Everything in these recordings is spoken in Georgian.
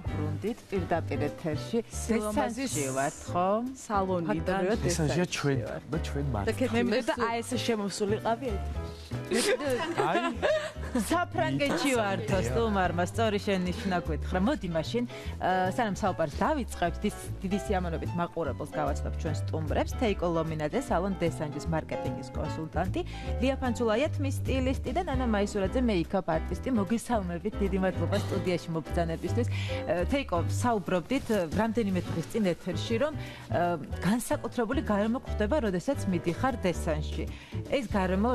ვბრუნდით პირდაპირ ეთერში. დესანჟი ვართ, ხო? სალონიდან დესანჟია ჩვენ მარტო. მე და ეს შემოსულიყავი აი საფრანგეთში ვართო სტუმარმა სწორი შენიშნა გითხრა. მოდი მაშინ სანამ საუბარს დავიწყებთ დიდი სიამოვნებით მაყურებელს გავაცნობ ჩვენ სტუმრებს თეიკო ლომინაძე სალონ დესანჯის მარკეტინგის კონსულტანტი ლია ფანცულაია თმის სტილისტი და ნანა მაისურაძე მეიქაპ არტისტი. მოგესალმებით, დიდი მადლობა სტუდიაში მობრძანებისთვის. თეიკო, საუბრობდით რამდენიმე დღის წინ ეთერში რომ განსაკუთრებული გარემო გვხვდება როდესაც მიდიხარ დესანჯში. ეს გარემო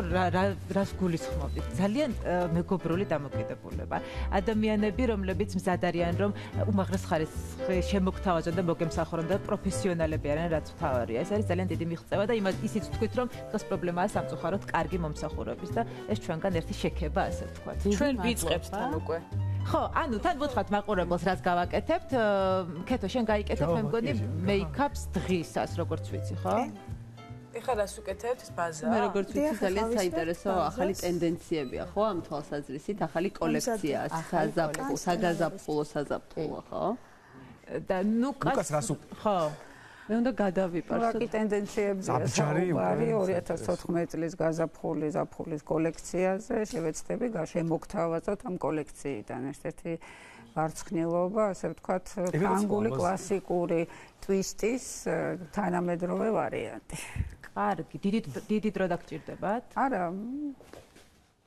რას გულისხმობთ? ძალიან მეგობრული დამოკიდებულება. ადამიანები, რომლებიც მზად არიან რომ უმაღლეს ხარისხის შემოგთავაზონ და მოგემსახურონ და პროფესიონალები არიან, რაც მთავარია. ეს არის ძალიან დიდი მიღწევა და ისიც თქვით რომ დღეს პრობლემაა სამწუხაროდ კარგი მომსახურების და ეს ჩვენგან ერთი შექება, ასე ვთქვათ. ჩვენ ვიწყებთ თან უკვე. ხო, ანუ თან ვუთხრათ მაყურებელს რას გავაკეთებთ. ქეთო, შენ გაიკეთებ მე მგონი მეიქაპს დღისას, როგორც ვიცი, ხო? ეხლა რას უკეთებთ ბაზა? მე როგორც ვიცი ძალიან საინტერესო ახალი ტენდენციებია, ხო, ამ თვალსაზრისით, ახალი კოლექცია, საგაზაფხულო, ხო? და ნუკას რას ხო. მე უნდა გადავიპარსო. რა ტენდენციებია საუბარი 2014 წლის გაზაფხულის კოლექციაზე შევეცდები შემოგთავაზოთ ამ კოლექციიდან ერთ-ერთი ვარცხნილობა, ასე ვთქვათ, ფრანგული კლასიკური ტვისტის თანამედროვე ვარიანტი. კარგი, დიდი დრო დაგჭირდებათ? არა,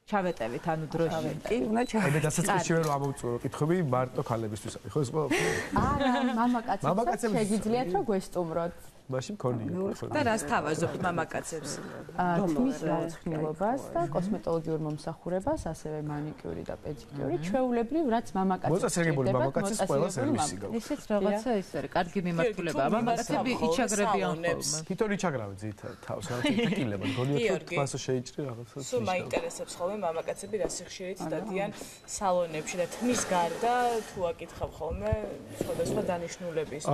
ჩავეტევით ანუ დროში. კი, უნდა მე დასაწყისშივე რომ ამოვწურო კითხვები მარტო ქალებისთვის არის, ხო ეს ყველაფერი? არა, მამაკაცებს შეგიძლიათ რომ გვესტუმროთ. მაშინ მქონია. და რას თავაზობთ მამაკაცებს? თმის ვარცხნილობას და კოსმეტოლოგიურ მომსახურებას, ასევე მანიკიური და პედიკიური, ჩვეულებრივ რაც მამაკაცებს. მოწესრიგებული მამაკაცის ყველა სერვისი გაქვს. ისიც რაღაცა ის არის, კარგი მიმართულება. მამაკაცები იჩაგრებიან ხოლმე. თვითონ იჩაგრავენ ძირითადად თავს, რა თქმა უნდა, თვალსა შეიჭრი რაღაცა. სულ მაინტერესებს ხოლმე მამაკაცები რა სიხშირით დადიან სალონებში და თმის გარდა თუ აკითხავ ხოლმე სხვადასხვა დანიშნულებისთვის.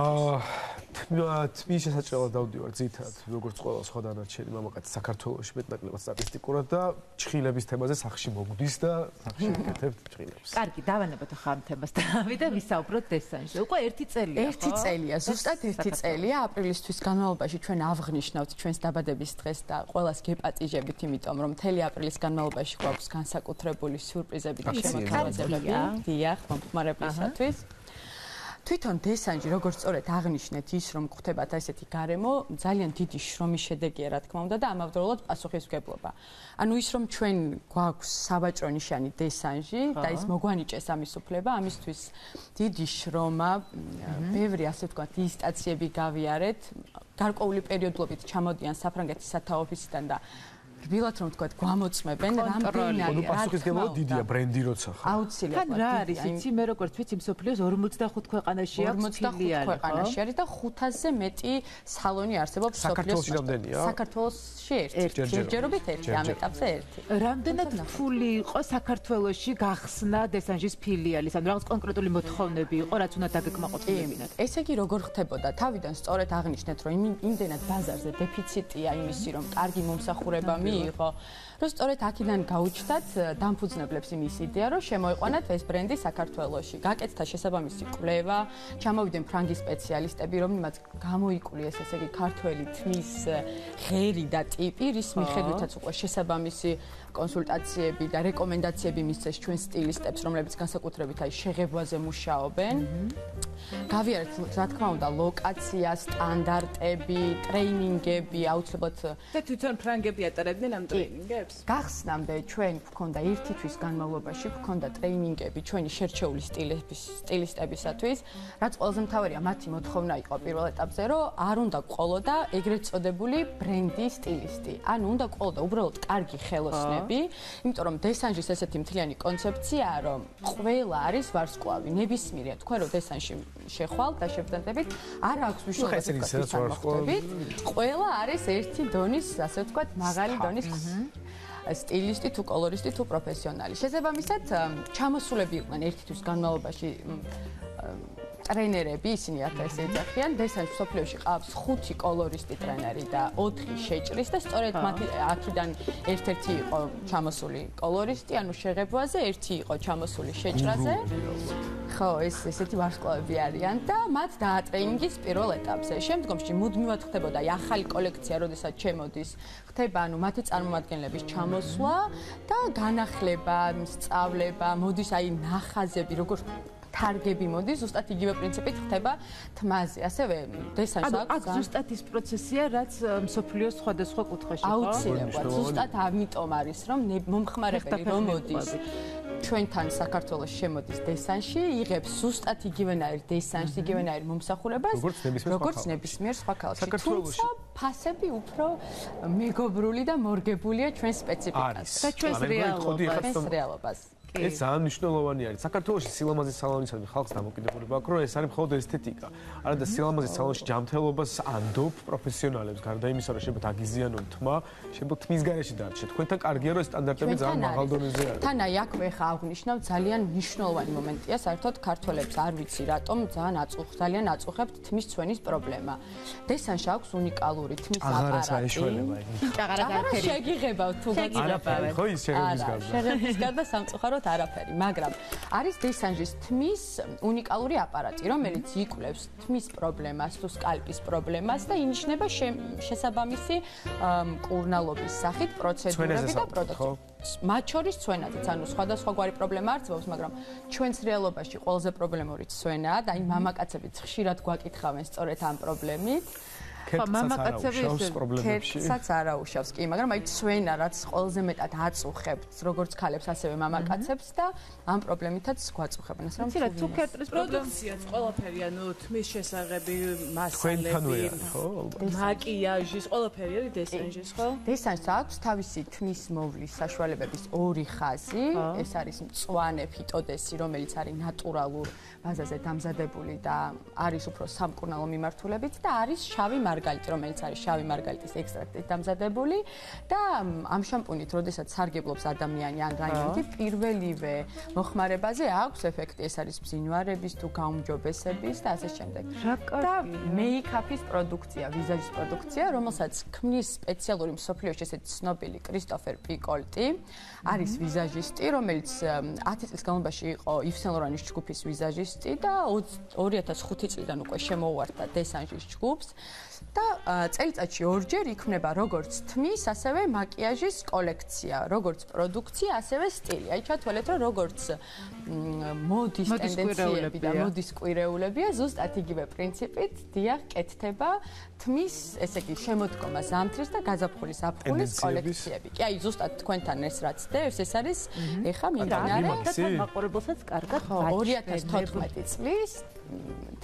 თმის საჭიროა დავდივარ ძირითადად როგორც ყველა სხვა დანარჩენი მამაკაცი საქართველოში მეტნაკლებად სტატისტიკურად და ჩხილების თემაზე სახში მოგდის და სახში ვიკეთებთ ჩხილებს. კარგი, დავანებოთ ახლა ამ თემას და ვისაუბროთ დესანჟზე. უკვე ერთი წელია, ხო? ერთი წელია, ზუსტად ერთი წელია. აპრილისთვის განმავლობაში ჩვენ ავღნიშნავთ ჩვენს დაბადების დღეს და ყველას გეპატიჟებით, იმიტომ რომ მთელი aprilის განმავლობაში გვაქვს განსაკუთრებული სიურპრიზები და შემოთავაზებები. დიახ, მომხმარებლისათვის. თვითონ დესანჯი, როგორც სწორედ აღნიშნეთ, ის რომ გვხვდებათ ესეთი გარემო, ძალიან დიდი შრომის შედეგია, რა თქმა უნდა და ამავდროულად პასუხისმგებლობა. ანუ ის რომ ჩვენ გვაქვს სავაჭრო ნიშანი დესანჯი და ის მოგვანიჭეს ამის უფლება, ამისთვის დიდი შრომა, ბევრი ასე ვთქვათ, ინსტანციები გავიარეთ, გარკვეული პერიოდულობით ჩამოდიან საფრანგეთის სათავო ოფისიდან და რბილად რომ ვთქვათ, გვამოწმებენ რამდენი პასუხისმგებლობა დიდია ბრენდი როცა ხო? აუცილებლად. თან რა არის, იცი მე როგორც ვიცი, მსოფლიოს 45 ქვეყანაში აქვს ფილიალი. 45 ქვეყანაში არის და 500-ზე მეტი სალონი არსებობს საქართველოში რამდენია? საქართველოში ერთი. ჯერჯერობით ერთი, ამ ეტაპზე ერთი. რამდენად რთული იყო საქართველოში გახსნა დესანჟის ფილიალის, ანუ რაღაც კონკრეტული მოთხოვნები იყო, რაც უნდა დაგეკმაყოფილებინათ. ესე იგი როგორ ხდებოდა? თავიდან სწორედ აღნიშნეთ, რომ იმდენად ბაზარზე დეფიციტია იმისი, რომ კარგი მომსახურება მიიღო, რომ სწორედ აქედან გაუჩნდათ დამფუძნებლებს იმის იდეა, რომ შემოიყვანათ ეს ბრენდი საქართველოში. გაკეთდა შესაბამისი კვლევა, ჩამოვიდნენ ფრანგი სპეციალისტები, რომლებმაც გამოიკვლიეს, ესე იგი, ქართველი თმის ღერი და ტიპი, რის მიხედვითაც უკვე შესაბამისი კონსულტაციები და რეკომენდაციები მისცეს ჩვენ სტილისტებს, რომლებიც განსაკუთრებით აი შეღებვაზე მუშაობენ. გავიარეთ, რა თქმა უნდა, ლოკაცია, სტანდარტები, ტრეინინგები, აუცილებლად და თვითონ ფრანგები ატარებდნენ ამ ტრეინინგებს? გახსნამდე ჩვენ გვქონდა ერთი თვის განმავლობაში გვქონდა ტრეინინგები ჩვენი შერჩეული სტილისტებისათვის, რაც ყველაზე მთავარია, მათი მოთხოვნა იყო პირველ ეტაპზე, რომ არ უნდა ყოლოდა ეგრეთ წოდებული ბრენდი სტილისტი. ანუ უნდა ყოლოდა უბრალოდ კარგი ხელოსნები, იმიტომ რომ დესანჟის ესეთი მთლიანი კონცეფციაა, რომ ყველა არის ვარსკვლავი, ნებისმიერია. თქვენ რომ დესანჟში შეხვალთ და შევდანდებით, არ აქვს მნიშვნელობა. ყველა არის ერთი დონის, ასე ვთქვათ, მაღალი დონის სტილისტი თუ კოლორისტი თუ პროფესიონალი. შესაბამისად, ჩამოსულები იყვნენ ერთი თვის განმავლობაში ტრენერები, ისინი აქ ესე ეძახიან, დესანჟს მსოფლიოში ყავს 5 კოლორისტი ტრენერი და 4 შეჭრის და სწორედ მათი აქედან ერთ-ერთი იყო ჩამოსული კოლორისტი, ანუ შეღებვაზე, ერთი იყო ჩამოსული შეჭრაზე. ხო, ესეთი ვარსკვლავები არიან და მათ დაატრეინინგის პირველ ეტაპზე. შემდგომში მუდმივად ხდებოდა ახალი კოლექცია, როდესაც ჩემოდის, ხდება მათი წარმომადგენლების ჩამოსვლა და განახლება, სწავლება, მოდის ნახაზები, როგორც თარგები მოდის, ზუსტად იგივე პრინციპით ხდება თმაზე. ასევე დესანს აქვს ზუსტად ის პროცესია, რაც მსოფლიოს სხვადასხვა კუთხეში ხო? აუცილებლად. ზუსტად ამიტომ არის, რომ მომხმარებელი რომ მოდის ჩვენთან საქართველოს შემოდის დესანში, იღებს ზუსტად იგივენაირ დესანს, იგივენაირ მომსახურებას, როგორც ნებისმიერ სხვა ქალაქში. თუმცა ფასები უფრო მეგობრული და მორგებულია ჩვენ სპეციფიკას და ჩვენს რეალობას. ეს ძალიან მნიშვნელოვანი არის. საქართველოში სილამაზის სალონისადმი ხალხს დამოკიდებულება აქვს, რომ ეს არის მხოლოდ ესთეტიკა. არადა სილამაზის სალონში ჯანმრთელობას ანდობ პროფესიონალებს, გარდა იმისა, რომ შეებთ აგიზიანონ თმა, შეებთ თმის გარეშე დარჩეთ. თქვენთან კარგია, რომ სტანდარტები ძალიან მაღალ დონეზე არის. თან აქვე ხა აღვნიშნავ ძალიან მნიშვნელოვანი მომენტია, საერთოდ ქართველებს არ ვიცი რატომ ძალიან აწუხებთ თმის ცვენის პრობლემა. დესანში აქვს უნიკალური თმის აპარატი. აღარა შეგიღებავთ თუ გაგიღებავთ. ხო ის შეგების გარდა. შეგების გარდა სამწუხაროდ არაფერი, მაგრამ არის დესანჟის თმის უნიკალური აპარატი, რომელიც იკვლევს თმის პრობლემას თუ სკალპის პრობლემას და ინიშნება შესაბამისი მკურნალობის სახით პროცედურები და პროდუქტები. მათ შორის ცვენადაც, ანუ სხვადასხვაგვარი პრობლემა არსებობს, მაგრამ ჩვენს რეალობაში ყველაზე პრობლემური ცვენაა და მამაკაცებიც ხშირად გვაკითხავენ სწორედ ამ პრობლემით. მამაკაცებიც არ აუშავს კი, მაგრამ ცვენა რაც ყველაზე მეტად აწუხებთ როგორც ქალებს, ასევე მამაკაცებს და ამ პრობლემითაც გვაწუხებენ. ასე რომ თუ ქერტრის პროდუქციაც ყველაფერი, თმის შესაღები, მასალები, მაკიაჟის, ყველაფერი არის დესანჟის, ხო? დესანჟს აქვს თავისი თმის მოვლის საშუალებების ორი ხაზი. ეს არის მწვანე ფიტოდესი, რომელიც არის ნატურალურ ბაზაზე დამზადებული და არის უფრო სამკურნალო მიმართულებით და არის შავი მარგალიტი, რომელიც არის შავი მარგალიტის ექსტრაქტით დამზადებული და ამ შამპუნით, როდესაც სარგებლობს ადამიანი ან რაიმონდი, პირველივე მოხმარებაზე აქვს ეფექტი, ეს არის ბზინვარების თუ გაუმჯობესების და ასე შემდეგ. და მეიკაპის პროდუქცია, ვიზაჟის პროდუქცია, რომელსაც ქმნის სპეციალური მსოფლიოში ესეთი ცნობილი კრისტოფერ პიკოლტი, არის ვიზაჟისტი, რომელიც 10 წლის განმავლობაში იყო Yves Saint Laurent-ის ჯგუფის ვიზაჟისტი და 2005 წლიდან უკვე შემოუვარდა დესანჟის ჯგუფს. და წელიწადში ორჯერ იქმნება როგორც თმის, ასევე მაკიაჟის კოლექცია, როგორც პროდუქცია, ასევე სტილი. აი ჩათვალეთ, რომ როგორც მოდის ტენდენციები და მოდის კვირეულებია, ზუსტად იგივე პრინციპით დიახ კეთდება თმის, ესე იგი, შემოდგომა ზამთრის და გაზაფხულის აფხულის კოლექციები. კი, აი ზუსტად თქვენთან ეს რაც დევს, ეს არის ეხა მიმდინარე და თან მაყურებელსაც კარგად 2014 წლის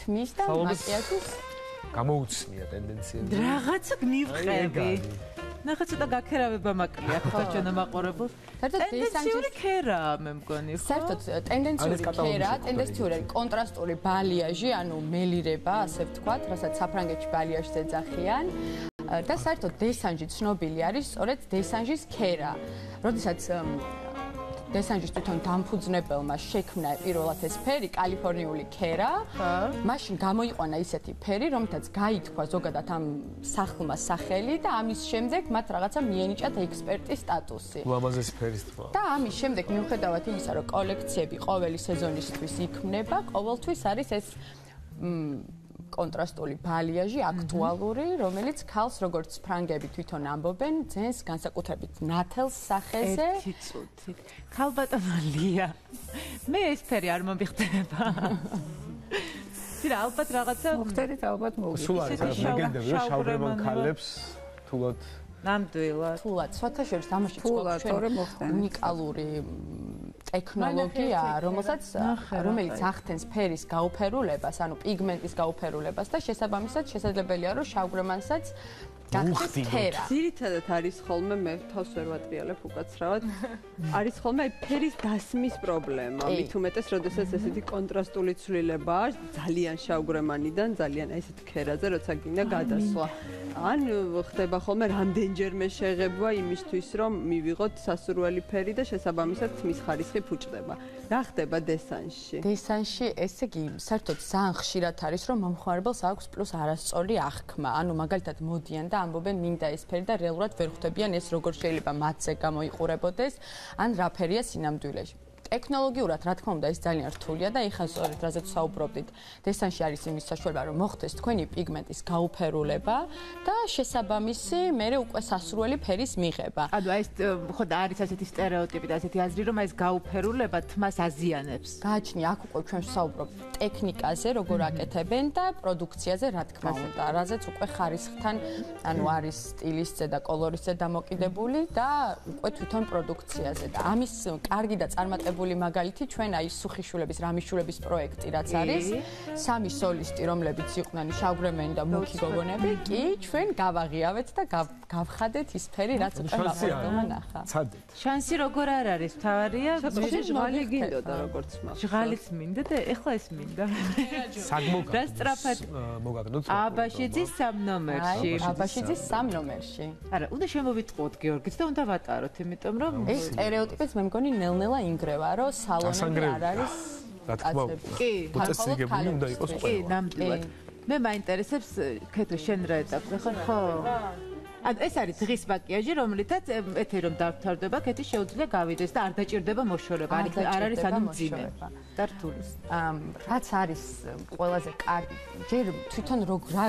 თმის და მაკიაჟის გამოუცნია ტენდენციები. რაღაცა გნივყები. ნახე ცოტა გაქერავება მაკლია ხო ჩვენ მაყურებელს. ტენდენციური ქერაა მე მგონი ხო? საერთოდ ტენდენციური ქერაა, ტენდენციური კონტრასტული ბალიაჟი, ანუ მელირება, ასე ვთქვათ, რასაც საფრანგეთში ბალიაჟს ეძახიან. და საერთოდ დესანჟი ცნობილი არის სწორედ დესანჟის ქერა. როდესაც დესანჟის თვითონ დამფუძნებელმა შექმნა პირველად ეს ფერი, კალიფორნიული ქერა. მაშინ გამოიყვანა ისეთი ფერი, რომელთაც გაითქვა ზოგადად ამ სახლმა სახელი და ამის შემდეგ მათ რაღაცა მიენიჭათ ექსპერტის სტატუსი. ულამაზესი ფერის თქმა. და ამის შემდეგ მიუხედავად იმისა, რომ კოლექციები ყოველი სეზონისთვის იქმნება, ყოველთვის არის ეს კონტრასტული ბალიაჟი აქტუალური, რომელიც ქალს როგორც ფრანგები თვითონ ამბობენ, ძენს განსაკუთრებით ნათელს სახეზე. ერთი წუთი. ქალბატონო ლია. მე ეს ფერი არ მომიხდება. ცირა ალბათ რაღაცა მოხდებით ალბათ მოვიდა. სულ არის ლეგენდები, რომ შავბრემან ქალებს თულად ნამდვილად. თულად, სხვათა შორის ამაში უნიკალური ტექნოლოგია, რომელიც ახდენს ფერის გაუფერულებას, ანუ პიგმენტის გაუფერულებას და შესაბამისად შესაძლებელია, რომ შავგრემანსაც გახდეს ქერა. ძირითადად არის ხოლმე მე თავს ვერ ვატრიალებ უკაცრავად. არის ხოლმე ფერის დასმის პრობლემა. მით უმეტეს, როდესაც ესეთი კონტრასტული ცვლილება ძალიან შავგრემანიდან ძალიან ესეთ ქერაზე, როცა გინდა გადასვლა. ან ხდება ხოლმე რამდენჯერმე შეღება იმისთვის, რომ მივიღოთ სასურველი ფერი და შესაბამისად თმის ხარისხი ფუჭდება. რა ხდება დესანში? დესანში, ესე იგი, საერთოდ ძალიან ხშირად არის, რომ მომხმარებელს აქვს პლუს არასწორი აღქმა. ანუ მაგალითად მოდიან და ამბობენ მინდა ეს ფერი და რეალურად ვერ ხვდებიან ეს როგორ შეიძლება მათზე გამოიყურებოდეს, ან რა ფერია სინამდვილეში. ტექნოლოგიურად რა თქმა უნდა ეს ძალიან რთულია და ეხლა სწორედ რაზეც საუბრობდით, დესანში არის იმის საშუალება, რომ მოხდეს თქვენი პიგმენტის გაუფერულება და შესაბამისი მერე უკვე სასურველი ფერის მიღება. ანუ ეს ხო და არის ასეთი სტერეოტიპი და ასეთი აზრი, რომ ეს გაუფერულება თმას აზიანებს. გააჩნია აქ უკვე ჩვენ ვსაუბრობთ ტექნიკაზე, როგორ აკეთებენ და პროდუქციაზე, რა თქმა უნდა, რაზეც უკვე ხარისხთან, ანუ არის სტილისზე და კოლორისზე დამოკიდებული და უკვე თვითონ პროდუქციაზე და ამის კარგი და წარმატებული მაგალითი ჩვენ აი სუხიშვილების, რამიშვილების პროექტი რაც არის, სამი სოლისტი, რომლებიც იყვნენ შავგრემენი და მუქი გოგონები, კი ჩვენ გავაღიავეთ და გავხადეთ ის ფერი, რაც უკვე მაყურებელმა ნახა. შანსი როგორ არ არის, თავარია? ჟღალი გინდოდა როგორც მაგ. ჟღალიც მინდა და ეხლა ეს მინდა. საგმოგა. და სწრაფად მოგაგნოთ. აბაშიძის 3 ნომერში. აბაშიძის 3 ნომერში. არა, უნდა შემოვიტყუოთ გიორგიც და უნდა ვატაროთ, იმიტომ რომ ეს სტერეოტიპებს მე მგონი ნელ-ნელა ინგრევა, რომ სალონები არ არის. რა თქმა უნდა. კი, მოწესრიგებული უნდა იყოს კი, ნამდვილად. მე მაინტერესებს ქეთრი შენ რა ეტაპზე ხარ, ხო? ანუ ეს არის დღის მაკიაჟი, რომლითაც ეთერი რომ დავთავრდება, ქეთი შეუძლია გავიდეს და არ დაჭირდება მოშორება, არ არის ანუ მძიმე და რთულის. რაც არის ყველაზე კარგი, ჯერ თვითონ რა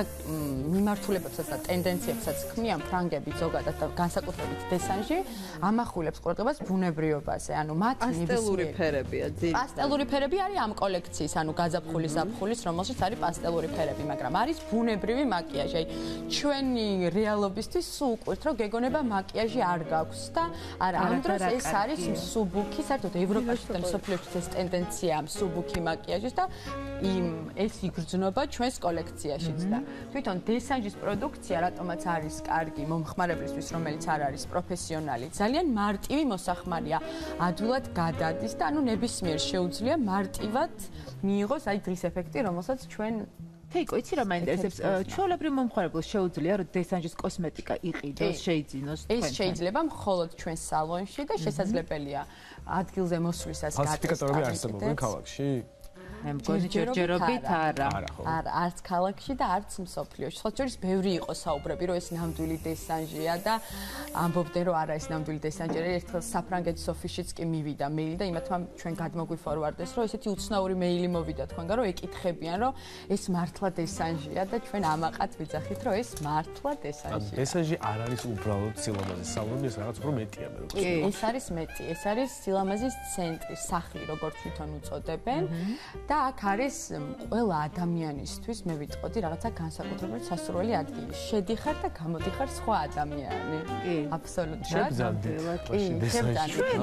მიმართულებებსაც და ტენდენციებსაც ქმნიან ფრანგები ზოგადად და განსაკუთრებით დესანჟი, ამახვილებს ყურადღებას ბუნებრიობაზე, ანუ მათ პასტელური ფერებია, ძილი. პასტელური ფერები არის ამ კოლექციის, ანუ გაზაფხულის ზაფხულის, რომელშიც არის პასტელური ფერები, მაგრამ არის ბუნებრივი მაკიაჟი. აი ჩვენი რეალობისთვის სულ უყვირთ, რომ გეგონება მაკიაჟი არ გაქვს და არა, ამ დროს ეს არის მსუბუქი, საერთოდ ევროპაში და მსოფლიოში ეს ტენდენცია მსუბუქი მაკიაჟის და ეს იგრძნობა ჩვენს კოლექციაშიც და თვითონ დესანჟის პროდუქცია, რატომაც არის კარგი მომხმარებლისთვის, რომელიც არ არის პროფესიონალი, ძალიან მარტივი მოსახმარია, ადვილად გადადის და ანუ ნებისმიერ შეუძლია მარტივად მიიღოს აი დღის ეფექტი, რომელსაც ჩვენ თეიკო, იცი რა მაინტერესებს? ჩვეულებრივ მომხმარებელს შეუძლია რომ დესანჟის კოსმეტიკა იყიდოს, შეიძინოს თქვენ. ეს შეიძლება მხოლოდ ჩვენ სალონში და შესაძლებელია ადგილზე მოსვლისას გაწესდეს. ფალსიფიკატორები არსებობენ ქალაქში? მე მგონი ჯერჯერობით არა. არა, არც ქალაქში და არც მსოფლიოში. სხვა შორის ბევრი იყო საუბრები, რომ ეს ნამდვილი დესანჟია და ამბობდნენ, რომ არა, ეს ნამდვილი დესანჟია. ერთხელ საფრანგეთის ოფისშიც კი მივიდა მეილი და იმათმა ჩვენ გადმოგვიფორვარდეს, რომ ესეთი უცნაური მეილი მოვიდა თქვენგან, რომ ეკითხებიან, რომ ეს მართლა დესანჟია და ჩვენ ამაყად ვიძახით, რომ ეს მართლა დესანჟია. დესანჟი არ არის უბრალოდ სილამაზის სალონი, ეს რაღაც უფრო მეტია მე როგორც. ეს არის მეტი, ეს არის სილამაზის ცენტრი, სახლი, როგორც თვითონ უწოდებენ. და აქ არის ყველა ადამიანისთვის, მე ვიტყოდი, რაღაცა განსაკუთრებული სასურველი ადგილი. შედიხარ და გამოდიხარ სხვა ადამიანი. კი, აბსოლუტურად.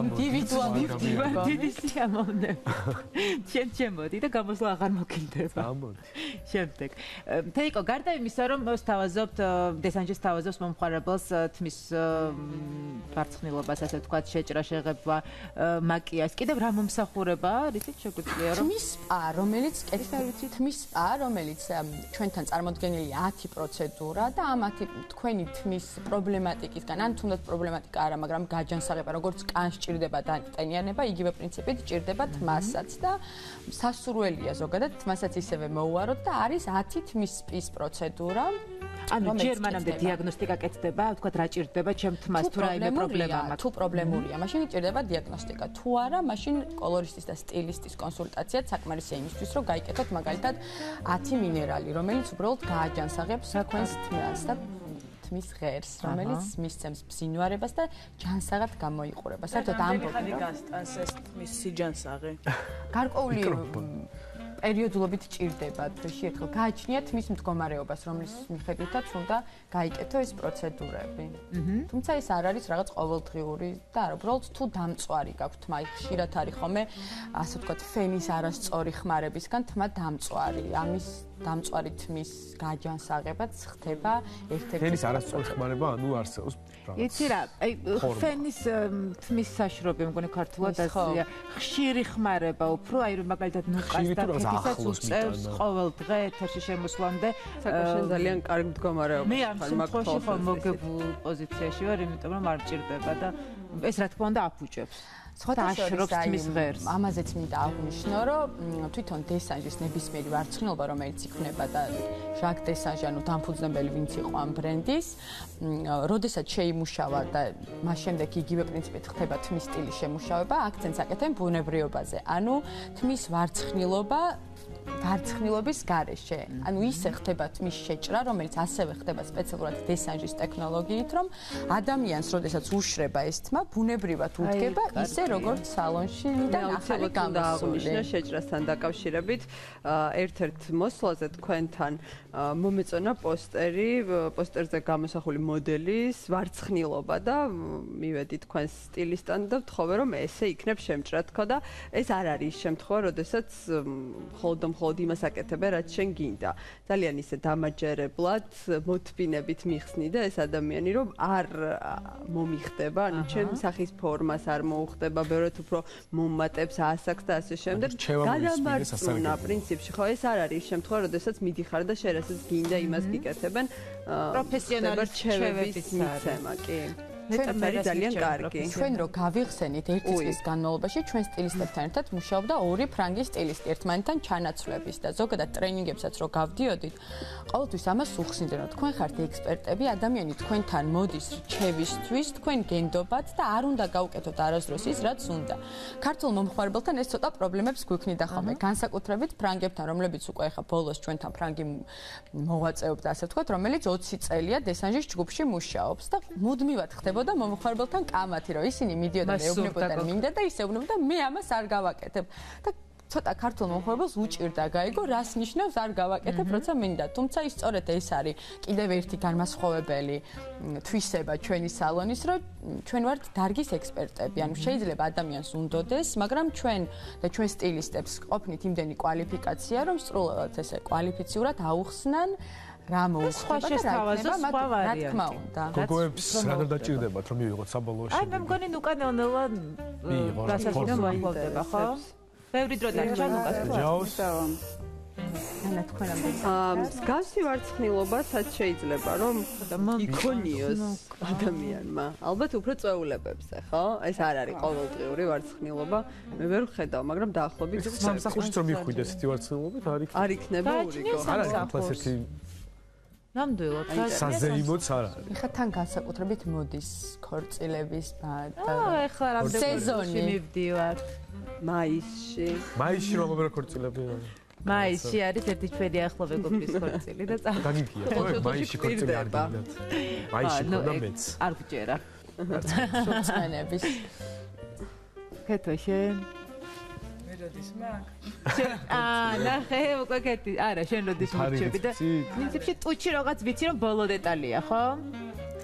ინდივიდუალი ვარ, დიდი სიამოვნება. შენ შემოდი და გამოსვლა აღარ მოგინდება. ამბობ. შემდეგ. თეიკო, გარდა იმისა, რომ სთავაზობთ დესანჟის სთავაზობს მომხმარებელს თმის ბარცხნილობას, ასე ვთქვათ, შეჭრა, შეღება, მაკიაჟს, კიდევ რა მომსახურებაა, რითიც შეგვიძლია რომ თმის რომელიც თმის სპა, რომელიც ჩვენთან წარმოდგენილია 10 პროცედურა და ამ 10 თქვენი თმის პრობლემატიკისგან, ან თუნდაც პრობლემატიკა არა, მაგრამ გაჯანსაღება, როგორც კანს ჭირდება და ტენიანება, იგივე პრინციპით ჭირდება თმასაც და სასურველია ზოგადად თმასაც ისევე მოუაროთ და არის 10 თმის სპის პროცედურა. ანუ ჯერ მანამდე დიაგნოსტიკა კეთდება, ვთქვათ, რა ჭირდება ჩემ თმას თუ რაიმე პრობლემა მაქვს. თუ პრობლემურია, მაშინ ჭირდება დიაგნოსტიკა. თუ არა, მაშინ კოლორისტის და სტილისტის კონსულტაციაც საკმარისია იმისთვის, რომ გაიკეთოთ მაგალითად 10 მინერალი, რომელიც უბრალოდ გააჯანსაღებს თქვენს თმას და თმის ღერს, რომელიც მისცემს ბზინვარებას და ჯანსაღად გამოიყურება. საერთოდ ამბობენ, რომ გასტანს ეს თმის სიჯანსაღი. გარკვეული პერიოდულობით ჭირდება დღეში ერთხელ გააჩნია თმის მდგომარეობას, რომლის მიხედვითაც უნდა გაიკეთო ეს პროცედურები. თუმცა ეს არ არის რაღაც ყოველდღიური და არა, უბრალოდ თუ დამწვარი გაქვთ თმა, ხშირად არის ხოლმე, ასე ვთქვათ, ფენის არასწორი ხმარებისგან თმა დამწვარი. ამის დამწვარი თმის გაჯანსაღებაც ხდება ერთ-ერთი. ფენის არასწორი ხმარება, ანუ არსებობს რაღაც. იცი რა, აი ფენის თმის საშრობი, მგონი ქართულად ასეა. ხშირი ხმარება უფრო, აი რომ მაგალითად ნუკას და ფესაც უწევს ყოველ დღე ეთერში შემოსვლამდე. საკუთარ ძალიან კარგი მდგომარეობა. მე ამ შემთხვევაში ხომ მოგებულ პოზიციაში ვარ, იმიტომ რომ არ მჭირდება და ეს რა თქმა უნდა აფუჭებს. სხვათა შორის ამაზეც მინდა აღვნიშნო, რომ თვითონ დესანჟის ნებისმიერი ვარცხნილობა, რომელიც იქნება და ჟაკ დესანჟი, ანუ დამფუძნებელი ვინც იყო ამ ბრენდის, როდესაც შეიმუშავა და მას შემდეგ იგივე პრინციპით ხდება თმის სტილის შემუშავება, აქცენტს აკეთებენ ბუნებრიობაზე. ანუ თმის ვარცხნილობის გარეშე. ანუ ისე ხდება თმის შეჭრა, რომელიც ასევე ხდება სპეციალურად დესანჟის ტექნოლოგიით, რომ ადამიანს, როდესაც უშრება ეს თმა, ბუნებრივად უდგება ისე, როგორც სალონში და ახალი გამოსული. შეჭრასთან დაკავშირებით, ერთ-ერთ მოსვლაზე თქვენთან მომეწონა პოსტერზე გამოსახული მოდელის ვარცხნილობა და მივედი თქვენს სტილისტთან და ვთხოვე, რომ ესე იქნებ შემჭრა თქო და ეს არ არის შემთხვევა, როდესაც მხოლოდ იმას აკეთებენ, რაც შენ გინდა. ძალიან ისე დამაჯერებლად, მოთმინებით მიხსნი და ეს ადამიანი რომ არ მომიხდება, ანუ ჩემ სახის ფორმას არ მოუხდება, ბევრად უფრო მომატებს, ასაკს და ასე შემდეგ. გადამარწმუნა პრინციპში, ხო, ეს არ არის შემთხვევა, როდესაც მიდიხარ და შენ რასაც გინდა იმას გიკეთებენ. პროფესიონალის რჩევების მიცემა, კი. ძალიან კარგი. ჩვენ რო გავიხსენით ერთი წლის განმავლობაში ჩვენ სტილისტებთან ერთად მუშაობდა ორი ფრანგი სტილისტი ერთმანეთთან ჩანაცვლების და ზოგადად ტრენინგებსაც რო გავდიოდით, ყოველთვის ამას უხსნიდნენ, რომ თქვენ ხართ ექსპერტები, ადამიანი თქვენთან მოდის რჩევისთვის, თქვენ გენდობათ და არ უნდა გაუკეთოთ არასდროს ის, რაც უნდა. ქართულ მომხმარებელთან ეს ცოტა პრობლემებს გვიქმნიდა ხოლმე, განსაკუთრებით ფრანგებთან, რომლებიც უკვე ახლა ბოლოს ჩვენთან ფრანგი მოვაწეობდა, ასე ვთქვათ, რომელიც 20 წელია დესანჟის ჯგუფში მუშაობს და მუდმივად ხდება და მომხმარებელთან კამათი, რომ ისინი მიდიოდნენ მეუბნებოდნენ მინდა და ისეუბნებოდნენ და მე ამას არ გავაკეთებ. და ცოტა ქართულ მომხმარებელს უჭირდა გაიგო, რას ნიშნავს არ გავაკეთებ, როცა მინდა. თუმცა ის სწორედ ეს არის კიდევ ერთი განმასხვავებელი თვისება ჩვენი სალონის, რომ ჩვენ ვართ დარგის ექსპერტები. ანუ შეიძლება ადამიანს უნდოდეს, მაგრამ ჩვენ და ჩვენ სტილისტებს ყოფნით იმდენი კვალიფიკაცია, რომ სრულად ესე კვალიფიციურად აუხსნან რა მოუხდება და რა თქმა უნდა. გოგოებს რა დაჭირდებათ რომ მივიღოთ საბოლოოში? აი მე მგონი ნუკანეონელა რასაც მოხდება, ხო? ბევრი დრო დარჩა ნუკას. ანა თქვენამდე. მსგავსი ვარცხნილობასაც შეიძლება რომ იქონიოს ადამიანმა. ალბათ უფრო წვეულებებზე, ხო? ეს არ არის ყოველდღიური ვარცხნილობა. მე ვერ ვხედავ, მაგრამ დაახლოებით სამსახურში რომ მიხვიდეს ეს ვარცხნილობა არ იქნება ურიგო. არ არის ახლა ესეთი ნამდვილად საზეიმოც არ არის. ეხლა თან განსაკუთრებით მოდის ქორწილების და ეხლა რამდენი სეზონი მივდივარ. მაისში. მაისში რომ აღარ ქორწილები არის. მაისში არის ერთი ჩვენი ახლობე გოფის ქორწილი და დაგიქია. ხო, მაისში ქორწილი არ გინდათ. მაისში ქონდა მეც. არ გჯერა. სოწმენების. ქეთო შენ როდის მაგ? ნახე, უკვე კეთი. არა, შენ როდის მივჩები და პრინციპში ტუჩი რაღაც ვიცი რომ ბოლო დეტალია, ხო?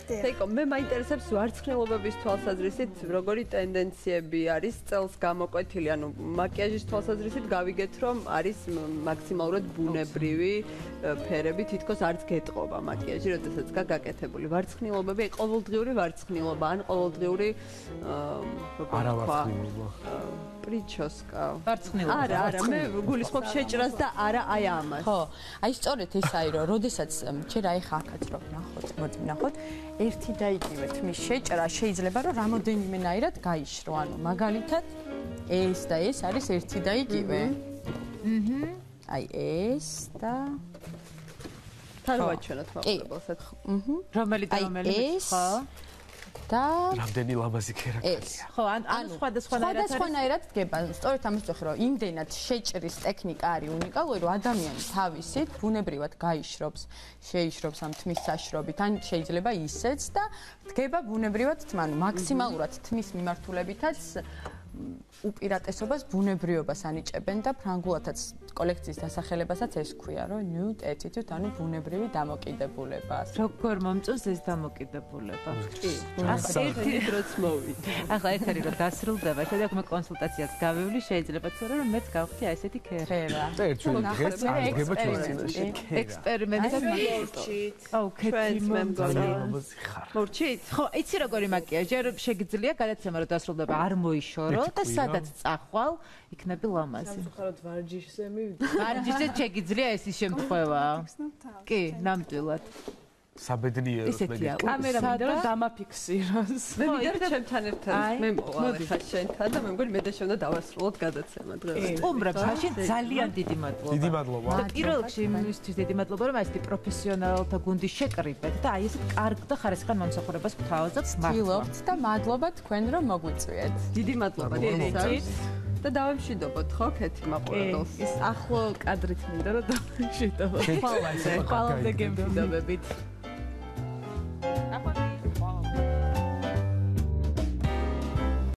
თეიკო, მე მაინტერესებს ვარცხნილობების თვალსაზრისით, როგორი ტენდენციები არის წელს გამოკვეთილი, ანუ მაკიაჟის თვალსაზრისით გავიგეთ, რომ არის მაქსიმალურად ბუნებრივი ფერები, თითქოს არც გეტყობა მაკიაჟი, როდესაც გაკეთებული. ვარცხნილობები, ყოველდღიური ვარცხნილობა, ან ყოველდღიური არავარცხნილობა. პრიჩოსკა. ვარცხნილობა. არა, მე გულისხმობ შეჭრას და არა აი ამას. ხო, აი სწორედ ეს არის, რომ როდესაც ჯერ აი ხა ახაც რომ ნახოთ, მოდი ნახოთ, ერთი და იგივე თმის შეჭრა შეიძლება რომ რამოდენიმენაირად გაიშრო, ანუ მაგალითად ეს და ეს არის ერთი და იგივე. აი ეს და თან ვაჩვენოთ მაყურებელსაც. რომელი და რომელი ხო? და რამდენი ლამაზი ქერაკია. ხო, ანუ სხვადასხვანაირად დგება. სწორედ ამას ვწოხი, რომ იმდენად შეჭრის ტექნიკა არის უნიკალური, რომ ადამიანი თავისით ბუნებრივად გაიშრობს, შეიშრობს ამ თმის საშრობით, ან შეიძლება ისეც და დგება ბუნებრივად თმა, ანუ მაქსიმალურად თმის მიმართულებითაც უპირატესობას ბუნებრიობას ანიჭებენ და ფრანგულადაც კოლექციის დასახელებასაც ეს ქვია, რომ nude attitude, ანუ ბუნებრივი დამოკიდებულება. როგორ მომწონს ეს დამოკიდებულება? ახლა ერთი დროც მოვიდა. ახლა ეთერი რომ დასრულდება, შეიძლება მე კონსულტაციას გავივლი, შეიძლება თორე რომ მეც გავხდი აი ესეთი ქერა. და ერთ დღეს აღება ჩვენში. ექსპერიმენტად მოვჩით. აუ, ქეთი ლამაზი ხარ. მოვჩით? ხო, იცი როგორი მაკიაჟი, რომ შეგიძლია გადაცემა რომ დასრულდება არ მოიშორო და სადაც წახვალ, იქნები ლამაზი. სამწუხაროდ ვარჯიშზე მივიდა. ვარჯიშზე შეგიძლია ეს ის შემთხვევა. კი, ნამდვილად. საბედნიეროდ ესეთია, კამერა მინდა რომ დამაფიქსიროს. მე მინდა ჩემთან ერთად მე მოვალ ხა შენთან და მე მგონი მე და შენ უნდა დავასრულოთ გადაცემა დღეს. სტუმრებს მაშინ ძალიან დიდი მადლობა. დიდი მადლობა. და პირველ რიგში იმისთვის დიდი მადლობა რომ ასეთი პროფესიონალთა გუნდი შეკრიბეთ და აი ესეთ კარგ და ხარისხიან მომსახურებას გვთავაზობთ მართლა. ვცდილობთ და მადლობა თქვენ რომ მოგვიწვიეთ. დიდი მადლობა დედით. და დავემშვიდობოთ ხო ქეთი მაყურებელს. ის ახლო კადრით მინდა რომ დავემშვიდობოთ. ხვალამდე გემშვიდობებით.